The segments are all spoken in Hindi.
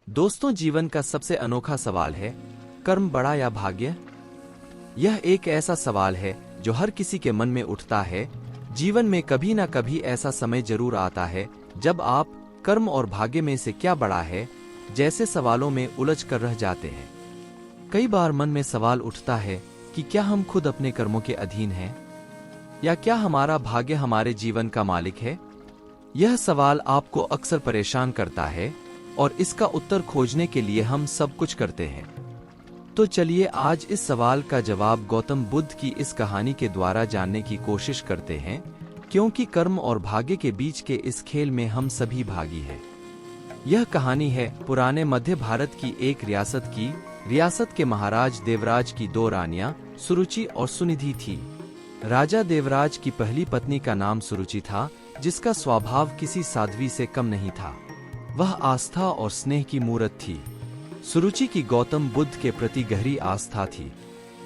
दोस्तों, जीवन का सबसे अनोखा सवाल है, कर्म बड़ा या भाग्य? यह एक ऐसा सवाल है जो हर किसी के मन में उठता है। जीवन में कभी ना कभी ऐसा समय जरूर आता है जब आप कर्म और भाग्य में से क्या बड़ा है जैसे सवालों में उलझ कर रह जाते हैं। कई बार मन में सवाल उठता है कि क्या हम खुद अपने कर्मों के अधीन हैं, या क्या हमारा भाग्य हमारे जीवन का मालिक है? यह सवाल आपको अक्सर परेशान करता है और इसका उत्तर खोजने के लिए हम सब कुछ करते हैं। तो चलिए आज इस सवाल का जवाब गौतम बुद्ध की इस कहानी के द्वारा जानने की कोशिश करते हैं, क्योंकि कर्म और भाग्य के बीच के इस खेल में हम सभी भागी हैं। यह कहानी है पुराने मध्य भारत की एक रियासत की। रियासत के महाराज देवराज की दो रानियां सुरुचि और सुनिधि थी। राजा देवराज की पहली पत्नी का नाम सुरुचि था, जिसका स्वभाव किसी साध्वी से कम नहीं था। वह आस्था और स्नेह की मूरत थी। सुरुचि की गौतम बुद्ध के प्रति गहरी आस्था थी।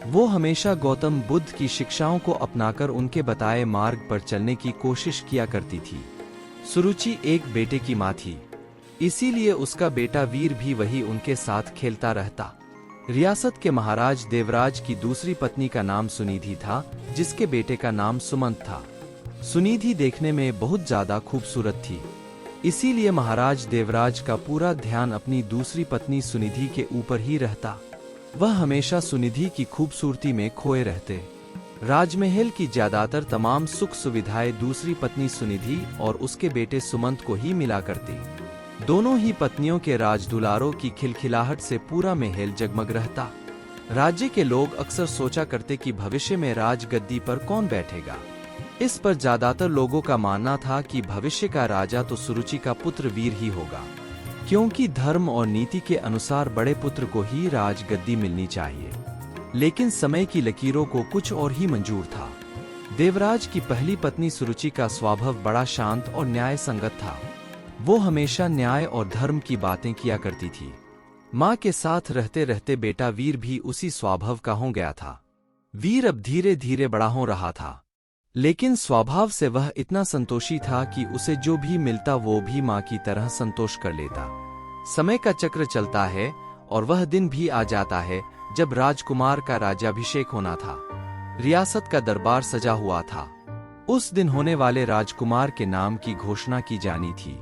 वो हमेशा गौतम बुद्ध की शिक्षाओं को अपनाकर उनके बताए मार्ग पर चलने की कोशिश किया करती थी। सुरुचि एक बेटे की मां थी, इसीलिए उसका बेटा वीर भी वही उनके साथ खेलता रहता। रियासत के महाराज देवराज की दूसरी पत्नी का नाम सुनिधि था, जिसके बेटे का नाम सुमंत था। सुनिधि देखने में बहुत ज्यादा खूबसूरत थी, इसीलिए महाराज देवराज का पूरा ध्यान अपनी दूसरी पत्नी सुनिधि के ऊपर ही रहता। वह हमेशा सुनिधि की खूबसूरती में खोए रहते। राजमहल की ज्यादातर तमाम सुख सुविधाएं दूसरी पत्नी सुनिधि और उसके बेटे सुमंत को ही मिला करती। दोनों ही पत्नियों के राजदुलारों की खिलखिलाहट से पूरा महल जगमग रहता। राज्य के लोग अक्सर सोचा करते कि भविष्य में राजगद्दी पर कौन बैठेगा। इस पर ज्यादातर लोगों का मानना था कि भविष्य का राजा तो सुरुचि का पुत्र वीर ही होगा, क्योंकि धर्म और नीति के अनुसार बड़े पुत्र को ही राजगद्दी मिलनी चाहिए। लेकिन समय की लकीरों को कुछ और ही मंजूर था। देवराज की पहली पत्नी सुरुचि का स्वभाव बड़ा शांत और न्याय संगत था। वो हमेशा न्याय और धर्म की बातें किया करती थी। माँ के साथ रहते रहते बेटा वीर भी उसी स्वभाव का हो गया था। वीर अब धीरे धीरे बड़ा हो रहा था, लेकिन स्वभाव से वह इतना संतोषी था कि उसे जो भी मिलता वो भी माँ की तरह संतोष कर लेता। समय का चक्र चलता है और वह दिन भी आ जाता है जब राजकुमार का राज्याभिषेक होना था। रियासत का दरबार सजा हुआ था। उस दिन होने वाले राजकुमार के नाम की घोषणा की जानी थी।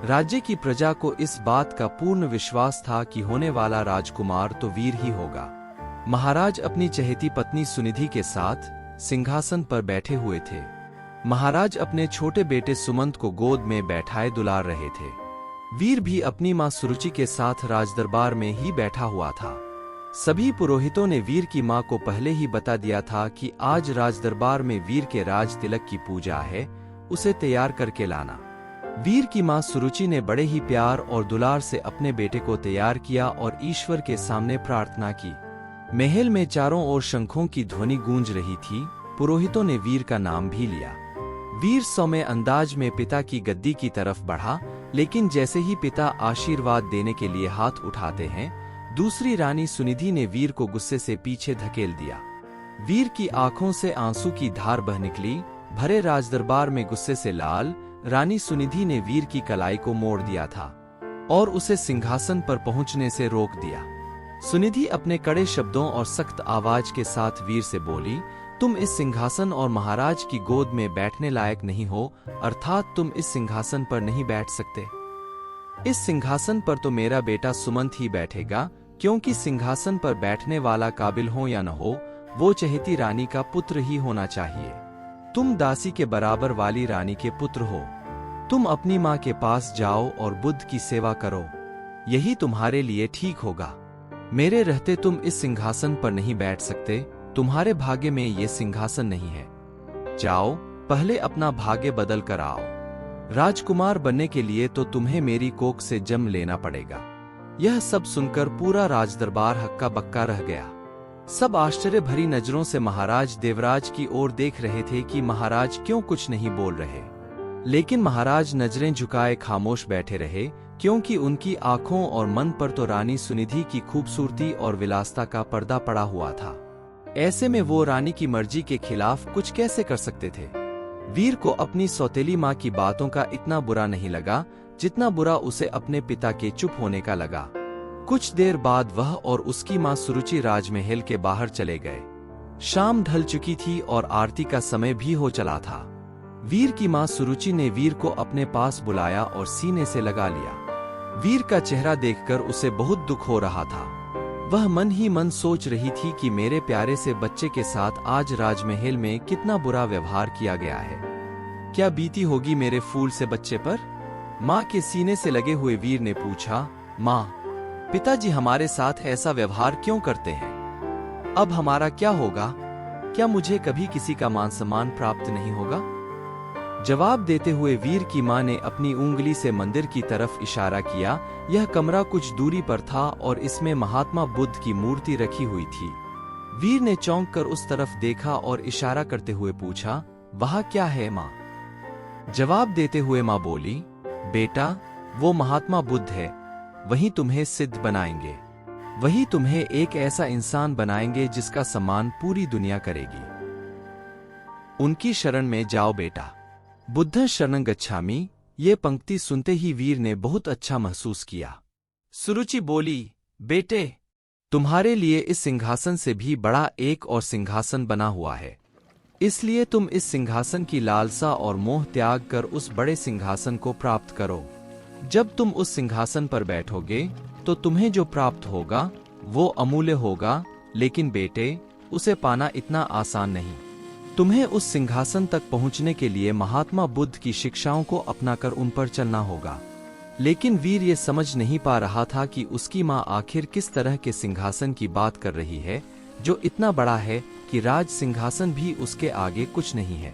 राज्य की प्रजा को इस बात का पूर्ण विश्वास था कि होने वाला राजकुमार तो वीर ही होगा। महाराज अपनी चहेती पत्नी सुनिधि के साथ सिंहासन पर बैठे हुए थे। महाराज अपने छोटे बेटे सुमंत को गोद में बैठाए दुलार रहे थे। वीर भी अपनी मां सुरुचि के साथ राजदरबार में ही बैठा हुआ था। सभी पुरोहितों ने वीर की मां को पहले ही बता दिया था कि आज राजदरबार में वीर के राज तिलक की पूजा है, उसे तैयार करके लाना। वीर की मां सुरुचि ने बड़े ही प्यार और दुलार से अपने बेटे को तैयार किया और ईश्वर के सामने प्रार्थना की। महल में चारों ओर शंखों की ध्वनि गूंज रही थी। पुरोहितों ने वीर का नाम भी लिया। वीर सौम्य अंदाज में पिता की गद्दी की तरफ बढ़ा, लेकिन जैसे ही पिता आशीर्वाद देने के लिए हाथ उठाते हैं, दूसरी रानी सुनिधि ने वीर को गुस्से से पीछे धकेल दिया। वीर की आंखों से आंसू की धार बह निकली। भरे राजदरबार में गुस्से से लाल रानी सुनिधि ने वीर की कलाई को मोड़ दिया था और उसे सिंहासन पर पहुंचने से रोक दिया। सुनिधि अपने कड़े शब्दों और सख्त आवाज के साथ वीर से बोली, तुम इस सिंहासन और महाराज की गोद में बैठने लायक नहीं हो, अर्थात तुम इस सिंहासन पर नहीं बैठ सकते। इस सिंहासन पर तो मेरा बेटा सुमंत ही बैठेगा, क्योंकि सिंहासन पर बैठने वाला काबिल हो या न हो, वो चहेती रानी का पुत्र ही होना चाहिए। तुम दासी के बराबर वाली रानी के पुत्र हो। तुम अपनी माँ के पास जाओ और बुद्ध की सेवा करो, यही तुम्हारे लिए ठीक होगा। मेरे रहते तुम इस सिंहासन पर नहीं बैठ सकते। तुम्हारे भाग्य में ये सिंहासन नहीं है। जाओ, पहले अपना भाग्य बदल कर आओ। राजकुमार बनने के लिए तो तुम्हें मेरी कोख से जन्म लेना पड़ेगा। यह सब सुनकर पूरा राजदरबार हक्का बक्का रह गया। सब आश्चर्य भरी नजरों से महाराज देवराज की ओर देख रहे थे कि महाराज क्यों कुछ नहीं बोल रहे। लेकिन महाराज नजरें झुकाए खामोश बैठे रहे, क्योंकि उनकी आंखों और मन पर तो रानी सुनिधि की खूबसूरती और विलासता का पर्दा पड़ा हुआ था। ऐसे में वो रानी की मर्जी के खिलाफ कुछ कैसे कर सकते थे। वीर को अपनी सौतेली माँ की बातों का इतना बुरा नहीं लगा, जितना बुरा उसे अपने पिता के चुप होने का लगा। कुछ देर बाद वह और उसकी माँ सुरुचि राजमहल के बाहर चले गए। शाम ढल चुकी थी और आरती का समय भी हो चला था। वीर की माँ सुरुचि ने वीर को अपने पास बुलाया और सीने से लगा लिया। वीर का चेहरा देखकर उसे बहुत दुख हो रहा था। वह मन ही मन सोच रही थी कि मेरे प्यारे से बच्चे के साथ आज राजमहल में कितना बुरा व्यवहार किया गया है। क्या बीती होगी मेरे फूल से बच्चे पर? माँ के सीने से लगे हुए वीर ने पूछा, माँ, पिताजी हमारे साथ ऐसा व्यवहार क्यों करते हैं? अब हमारा क्या होगा? क्या मुझे कभी किसी का मान सम्मान प्राप्त नहीं होगा? जवाब देते हुए वीर की मां ने अपनी उंगली से मंदिर की तरफ इशारा किया। यह कमरा कुछ दूरी पर था और इसमें महात्मा बुद्ध की मूर्ति रखी हुई थी। वीर ने चौंक कर उस तरफ देखा और इशारा करते हुए पूछा, वहां क्या है मां? जवाब देते हुए मां बोली, बेटा, वो महात्मा बुद्ध है। वही तुम्हें सिद्ध बनाएंगे। वही तुम्हें एक ऐसा इंसान बनाएंगे जिसका सम्मान पूरी दुनिया करेगी। उनकी शरण में जाओ बेटा। बुद्धं शरणं गच्छामि। ये पंक्ति सुनते ही वीर ने बहुत अच्छा महसूस किया। सुरुचि बोली, बेटे, तुम्हारे लिए इस सिंहासन से भी बड़ा एक और सिंहासन बना हुआ है। इसलिए तुम इस सिंहासन की लालसा और मोह त्याग कर उस बड़े सिंहासन को प्राप्त करो। जब तुम उस सिंहासन पर बैठोगे तो तुम्हें जो प्राप्त होगा वो अमूल्य होगा, लेकिन बेटे, उसे पाना इतना आसान नहीं। तुम्हें उस सिंहासन तक पहुंचने के लिए महात्मा बुद्ध की शिक्षाओं को अपनाकर उन पर चलना होगा। लेकिन वीर ये समझ नहीं पा रहा था कि उसकी माँ आखिर किस तरह के सिंहासन की बात कर रही है, जो इतना बड़ा है कि राज सिंहासन भी उसके आगे कुछ नहीं है।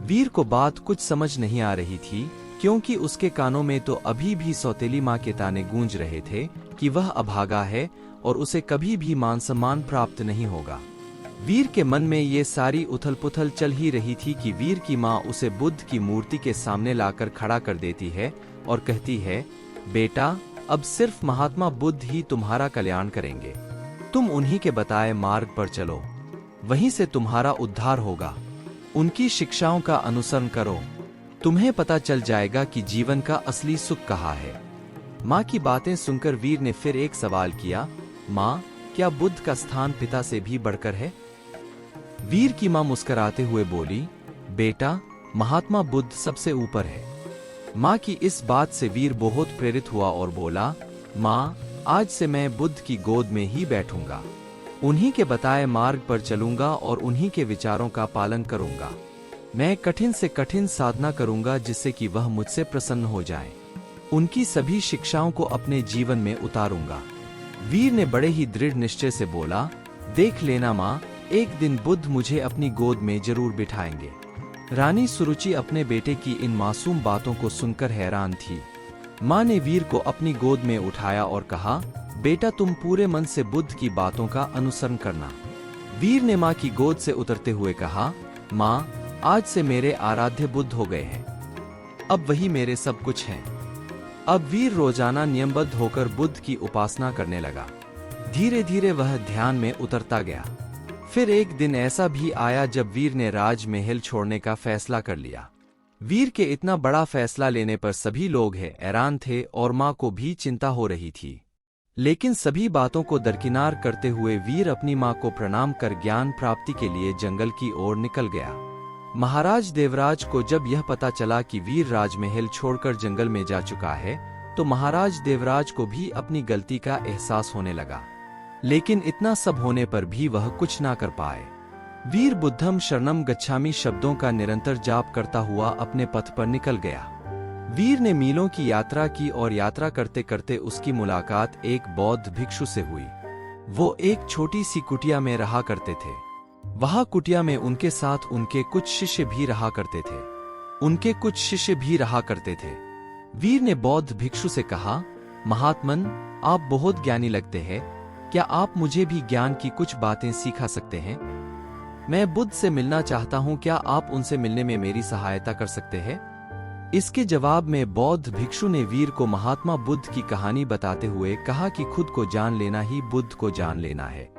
वीर को बात कुछ समझ नहीं आ रही थी, क्योंकि उसके कानों में तो अभी भी सौतेली माँ के ताने गूंज रहे थे कि वह अभागा है और उसे कभी भी मान सम्मान प्राप्त नहीं होगा। वीर के मन में ये सारी उथल पुथल चल ही रही थी कि वीर की माँ उसे बुद्ध की मूर्ति के सामने लाकर खड़ा कर देती है और कहती है, बेटा, अब सिर्फ महात्मा बुद्ध ही तुम्हारा कल्याण करेंगे। तुम उन्हीं के बताए मार्ग पर चलो, वहीं से तुम्हारा उद्धार होगा। उनकी शिक्षाओं का अनुसरण करो, तुम्हें पता चल जाएगा कि जीवन का असली सुख कहाँ है। माँ की बातें सुनकर वीर ने फिर एक सवाल किया, माँ, क्या बुद्ध का स्थान पिता से भी बढ़कर है? वीर की माँ मुस्कुराते हुए बोली, बेटा, महात्मा बुद्ध सबसे ऊपर है। माँ की इस बात से वीर बहुत प्रेरित हुआ और बोला, माँ, आज से मैं बुद्ध की गोद में ही बैठूंगा। उन्हीं के बताए मार्ग पर चलूंगा और उन्हीं के विचारों का पालन करूंगा। मैं कठिन से कठिन साधना करूंगा जिससे कि वह मुझसे प्रसन्न हो जाए। उनकी सभी शिक्षाओं को अपने जीवन में उतारूंगा। वीर ने बड़े ही दृढ़ निश्चय से बोला, देख लेना माँ, एक दिन बुद्ध मुझे अपनी गोद में जरूर बिठाएंगे। रानी सुरुचि अपने बेटे की इन मासूम बातों को सुनकर हैरान थी। माँ ने वीर को अपनी गोद में उठाया और कहा, बेटा, तुम पूरे मन से बुद्ध की बातों का अनुसरण करना। वीर ने माँ की गोद से उतरते हुए कहा, माँ, आज से मेरे आराध्य बुद्ध हो गए हैं। अब वही मेरे सब कुछ हैं। अब वीर रोजाना नियमबद्ध होकर बुद्ध की उपासना करने लगा। धीरे धीरे वह ध्यान में उतरता गया। फिर एक दिन ऐसा भी आया जब वीर ने राजमहल छोड़ने का फैसला कर लिया। वीर के इतना बड़ा फैसला लेने पर सभी लोग हैरान थे और माँ को भी चिंता हो रही थी। लेकिन सभी बातों को दरकिनार करते हुए वीर अपनी माँ को प्रणाम कर ज्ञान प्राप्ति के लिए जंगल की ओर निकल गया। महाराज देवराज को जब यह पता चला कि वीर राजमहल छोड़कर जंगल में जा चुका है, तो महाराज देवराज को भी अपनी गलती का एहसास होने लगा। लेकिन इतना सब होने पर भी वह कुछ ना कर पाए। वीर बुद्धं शरणं गच्छामि शब्दों का निरंतर जाप करता हुआ अपने पथ पर निकल गया। वीर ने मीलों की यात्रा की और यात्रा करते करते उसकी मुलाकात एक बौद्ध भिक्षु से हुई। वो एक छोटी सी कुटिया में रहा करते थे। वहां कुटिया में उनके साथ उनके कुछ शिष्य भी रहा करते थे। वीर ने बौद्ध भिक्षु से कहा, महात्मन, आप बहुत ज्ञानी लगते हैं। क्या आप मुझे भी ज्ञान की कुछ बातें सिखा सकते हैं? मैं बुद्ध से मिलना चाहता हूं, क्या आप उनसे मिलने में मेरी सहायता कर सकते हैं? इसके जवाब में बौद्ध भिक्षु ने वीर को महात्मा बुद्ध की कहानी बताते हुए कहा कि खुद को जान लेना ही बुद्ध को जान लेना है।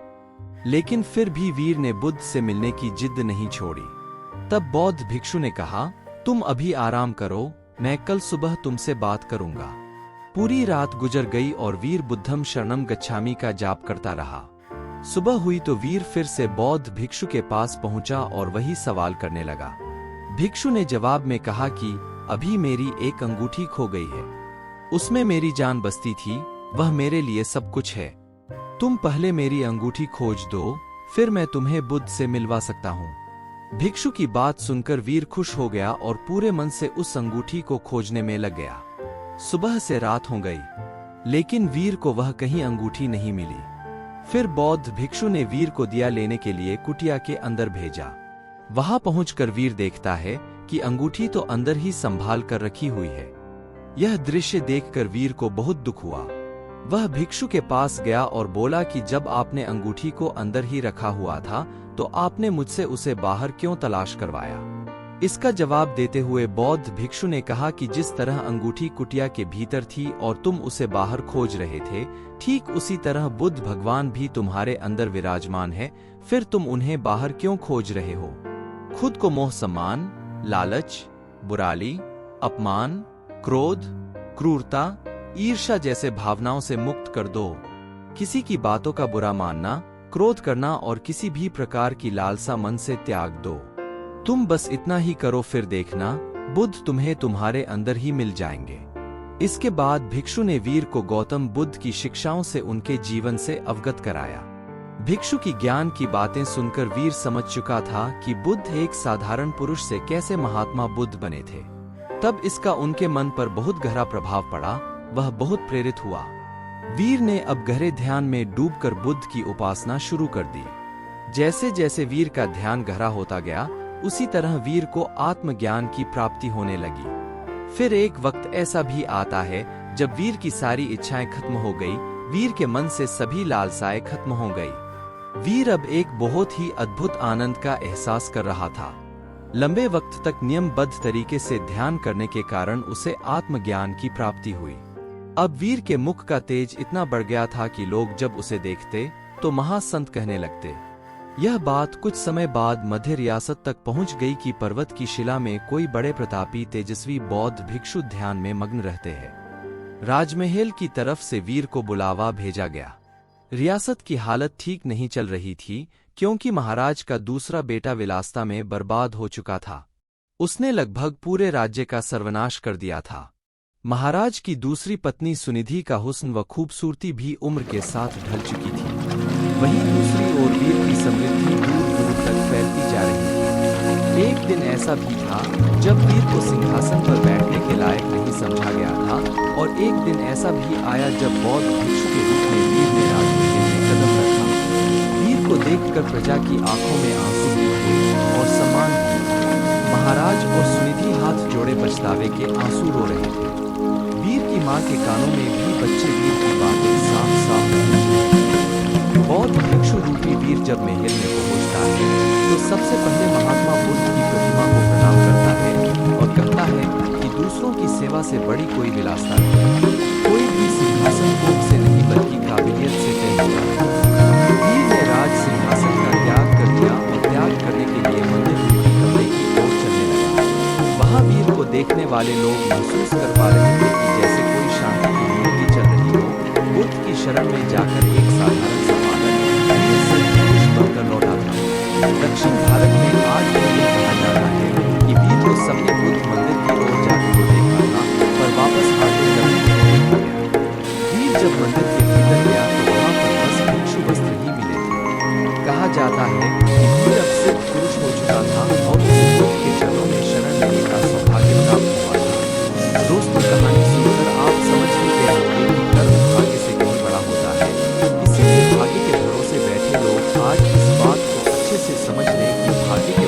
लेकिन फिर भी वीर ने बुद्ध से मिलने की जिद नहीं छोड़ी। तब बौद्ध भिक्षु ने कहा, तुम अभी आराम करो, मैं कल सुबह तुमसे बात करूंगा। पूरी रात गुजर गई और वीर बुद्धम शरणम गच्छामि का जाप करता रहा। सुबह हुई तो वीर फिर से बौद्ध भिक्षु के पास पहुंचा और वही सवाल करने लगा। भिक्षु ने जवाब में कहा कि अभी मेरी एक अंगूठी खो गई है। उसमें मेरी जान बसती थी, वह मेरे लिए सब कुछ है। तुम पहले मेरी अंगूठी खोज दो, फिर मैं तुम्हें बुद्ध से मिलवा सकता हूँ। भिक्षु की बात सुनकर वीर खुश हो गया और पूरे मन से उस अंगूठी को खोजने में लग गया। सुबह से रात हो गई, लेकिन वीर को वह कहीं अंगूठी नहीं मिली। फिर बौद्ध भिक्षु ने वीर को दिया लेने के लिए कुटिया के अंदर भेजा। वहां पहुंचकर वीर देखता है कि अंगूठी तो अंदर ही संभाल कर रखी हुई है। यह दृश्य देखकर वीर को बहुत दुख हुआ। वह भिक्षु के पास गया और बोला कि जब आपने अंगूठी को अंदर ही रखा हुआ था तो आपने मुझसे उसे बाहर क्यों तलाश करवाया। इसका जवाब देते हुए बौद्ध भिक्षु ने कहा कि जिस तरह अंगूठी कुटिया के भीतर थी और तुम उसे बाहर खोज रहे थे, ठीक उसी तरह बुद्ध भगवान भी तुम्हारे अंदर विराजमान है, फिर तुम उन्हें बाहर क्यों खोज रहे हो। खुद को मोह सम्मान, लालच, बुराई, अपमान, क्रोध, क्रूरता, ईर्ष्या जैसे भावनाओं से मुक्त कर दो। किसी की बातों का बुरा मानना, क्रोध करना और किसी भी प्रकार की लालसा मन से त्याग दो। तुम बस इतना ही करो, फिर देखना बुद्ध तुम्हें तुम्हारे अंदर ही मिल जाएंगे। इसके बाद भिक्षु ने वीर को गौतम बुद्ध की शिक्षाओं से उनके जीवन से अवगत कराया। भिक्षु की ज्ञान की बातें सुनकर वीर समझ चुका था कि बुद्ध एक साधारण पुरुष से कैसे महात्मा बुद्ध बने थे। तब इसका उनके मन पर बहुत गहरा प्रभाव पड़ा। वह बहुत प्रेरित हुआ। वीर ने अब गहरे ध्यान में डूबकर बुद्ध की उपासना शुरू कर दी। जैसे जैसे वीर का ध्यान गहरा होता गया, उसी तरह वीर को आत्मज्ञान की प्राप्ति होने लगी। फिर एक वक्त ऐसा भी आता है जब वीर की सारी इच्छाएं खत्म हो गई, वीर के मन से सभी लालसाएं खत्म हो गई। वीर अब एक बहुत ही अद्भुत आनंद का एहसास कर रहा था। लंबे वक्त तक नियमबद्ध तरीके से ध्यान करने के कारण उसे आत्मज्ञान की प्राप्ति हुई। अब वीर के मुख का तेज इतना बढ़ गया था कि लोग जब उसे देखते तो महासंत कहने लगते। यह बात कुछ समय बाद मध्य रियासत तक पहुंच गई कि पर्वत की शिला में कोई बड़े प्रतापी तेजस्वी बौद्ध भिक्षु ध्यान में मग्न रहते हैं। राजमहल की तरफ से वीर को बुलावा भेजा गया। रियासत की हालत ठीक नहीं चल रही थी, क्योंकि महाराज का दूसरा बेटा विलासिता में बर्बाद हो चुका था। उसने लगभग पूरे राज्य का सर्वनाश कर दिया था। महाराज की दूसरी पत्नी सुनिधि का हुस्न व खूबसूरती भी उम्र के साथ ढल चुकी थी। वहीं दूसरी ओर वीर की समृद्धि दूर दूर तक फैलती जा रही थी। एक दिन ऐसा भी था जब वीर को सिंहासन पर बैठने के लायक नहीं समझा गया था, और एक दिन ऐसा भी आया जब बौद्ध भिक्षु के रूप में वीर ने राजमहल में कदम रखा। वीर को देखकर प्रजा की आंखों में आंसू हुए और सम्मान हुआ। महाराज और सुनिधि हाथ जोड़े पछतावे के आंसू रो रहे थे। वीर की मां के कानों में भी बच्चे वीर की बातें साफ साफ गूंजती। बौद्ध भिक्षु रूपी वीर जब महल में पहुंचता है तो सबसे पहले महात्मा बुद्ध की प्रतिमा को प्रणाम करता है और कहता है कि दूसरों की सेवा से बड़ी कोई विलासिता नहीं। कोई भी सिंहासन भोग से नहीं बल्कि काबिलियत से तय होता है। वीर ने राज सिंहासन का त्याग कर दिया और त्याग करने के लिए मंदिर रूपी कमरे की ओर चलने लगा। वहां वीर को देखने वाले लोग महसूस कर पा रहे थे कि जैसे कोई शांति की मूर्ति चल रही हो। बुद्ध की शरण में जाकर एक साधारण सा बालक वीर से पुरुष बनकर लौटा था। दक्षिण भारत में आज भी यह कहा जाता है कि वीर को सबने बुद्ध मंदिर की ओर जाते हुए देखा था, पर वापस आते नहीं देखा गया। वीर जब मंदिर के भीतर गया तो वहां पर बस भिक्षु वस्त्र ही मिले थे। कहा जाता है कि वीर अब सिर्फ पुरुष हो चुका था और उसे बुद्ध के चरणों में शरण लेने का सौभाग्य प्राप्त हुआ था। दोस्तों, कहानी सुनकर आप समझ ही गए होंगे कि कर्म भाग्य से कहीं बड़ा होता है। इसीलिए भाग्य के भरोसे बैठे लोग आज इस बात को अच्छे से समझ लें कि भाग्य के